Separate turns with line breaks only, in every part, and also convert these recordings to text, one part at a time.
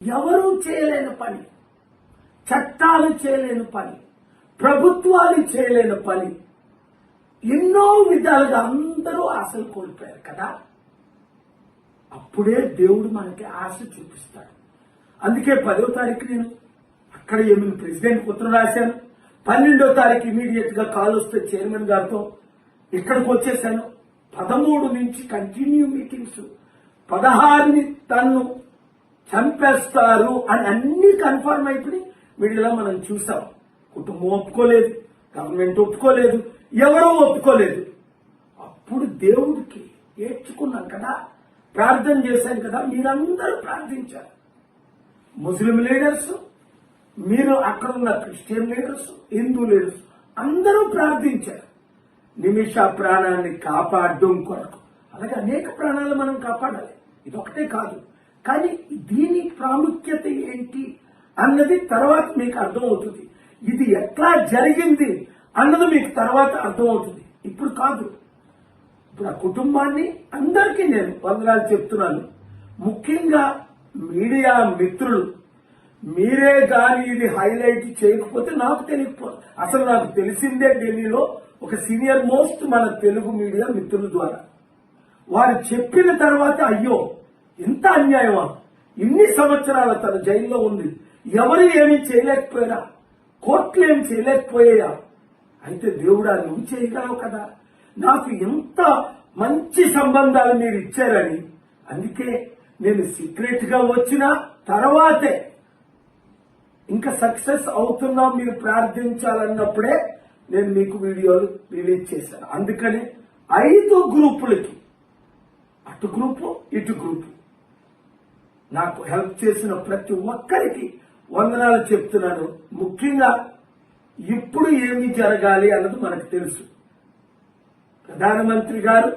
ఎవరూ చేయలేని పని, చట్టాలు చేయలేని పని, ప్రభుత్వాలు చేయలేని పని, ఎన్నో విధాలుగా అందరూ ఆశలు కోల్పోయారు కదా. అప్పుడే దేవుడు మనకి ఆశ చూపిస్తాడు. అందుకే 10వ తారీఖు నేను అక్కడ ఏమి ప్రెసిడెంట్ ఉత్తరం రాశాను. 12వ తారీఖు ఇమీడియట్ గా కాల్ వస్తే చైర్మన్ గారితో ఇక్కడికి వచ్చేసాను. 13 నుంచి కంటిన్యూ మీటింగ్స్, 16ని తన్ను చంపేస్తారు అని అన్ని కన్ఫర్మ్ అయిపోయి మీడియాలో మనం చూసాం. కుటుంబం ఒప్పుకోలేదు, గవర్నమెంట్ ఒప్పుకోలేదు, ఎవరో ఒప్పుకోలేదు. అప్పుడు దేవుడికి ఏడ్చుకున్నాం కదా, ప్రార్థన చేశాను కదా. మీరందరూ ప్రార్థించారు. ముస్లిం లీడర్స్, మీరు అక్కడ ఉన్న క్రిస్టియన్ లీడర్స్, హిందూ లీడర్స్ అందరూ ప్రార్థించారు నిమిష ప్రాణాన్ని కాపాడడం కొరకు. అలాగే అనేక ప్రాణాలు మనం కాపాడాలి, ఇదొకటే కాదు. కానీ దీని ప్రాముఖ్యత ఏంటి అన్నది తర్వాత మీకు అర్థమవుతుంది. ఇది ఎట్లా జరిగింది అన్నది మీకు తర్వాత అర్థమవుతుంది, ఇప్పుడు కాదు. ఇప్పుడు ఆ కుటుంబాన్ని అందరికీ నేను వందనాలు చెప్తున్నాను. ముఖ్యంగా మీడియా మిత్రులు, మీరే కానీ ఇది హైలైట్ చేయకపోతే నాకు తెలియకపోతే, అసలు నాకు తెలిసిందే ఢిల్లీలో ఒక సీనియర్ మోస్ట్ మన తెలుగు మీడియా మిత్రుల ద్వారా. వారు చెప్పిన తర్వాత అయ్యో ఇంత అన్యాయమా, ఇన్ని సంవత్సరాల తన జైల్లో ఉంది, ఎవరు ఏమీ చేయలేకపోయారా, కోర్టులు ఏమి చేయలేకపోయా, అయితే దేవుడా నువ్వు చేయగలవు కదా, నాకు ఎంత మంచి సంబంధాలు మీరు ఇచ్చారని. అందుకే నేను సీక్రెట్ గా వచ్చిన తర్వాతే ఇంకా సక్సెస్ అవుతున్నా మీరు ప్రార్థించాలన్నప్పుడే నేను మీకు వీడియోలు రిలీజ్ చేశాను. అందుకని 5 గ్రూపులకి, అటు గ్రూపు ఇటు గ్రూపు, నాకు హెల్ప్ చేసిన ప్రతి ఒక్కరికి వందనాలు చెప్తున్నాను. ముఖ్యంగా ఇప్పుడు ఏమి జరగాలి అన్నది మనకు తెలుసు. ప్రధానమంత్రి గారు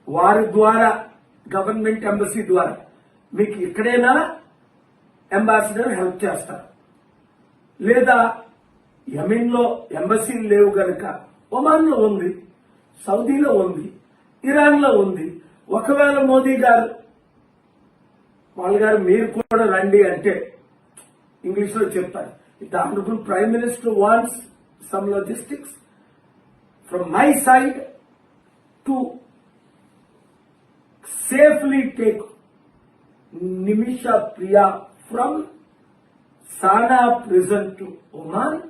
వారి ద్వారా గవర్నమెంట్ ఎంబసీ ద్వారా మీకు ఇక్కడైనా అంబాసిడర్ హెల్ప్ చేస్తారు, లేదా యెమెన్లో ఎంబసీలు లేవు గనక ఒమాన్లో ఉంది, సౌదీలో ఉంది, ఇరాన్లో ఉంది. ఒకవేళ మోదీ గారు వాళ్ళ గారు మీరు కూడా రండి అంటే ఇంగ్లీష్ లో చెప్తారు, the honourable prime minister wants some logistics from my side to safely take Nimisha Priya from Sanaa prison to Oman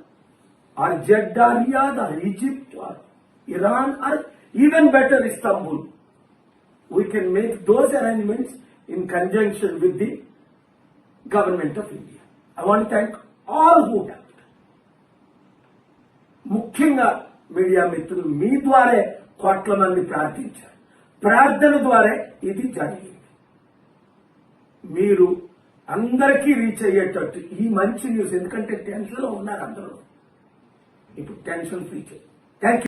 or Jeddah, Riyadh or Egypt or Iran or even better Istanbul. We can make those arrangements in conjunction with the government of India. I want to thank all who helped. ముఖ్యంగా media మిత్రులు, మీ ద్వారే కోట్ల మంది ప్రార్థించారు. ప్రార్థన ద్వారా ఇది జరిగింది. మీరు అందరికీ రీచ్ అయ్యేటట్టు ఈ మంచి న్యూస్, ఎందుకంటే టెన్షన్ లో ఉన్నారు అందరూ, ఇప్పుడు టెన్షన్ ఫ్రీ చేయండి. Thank you.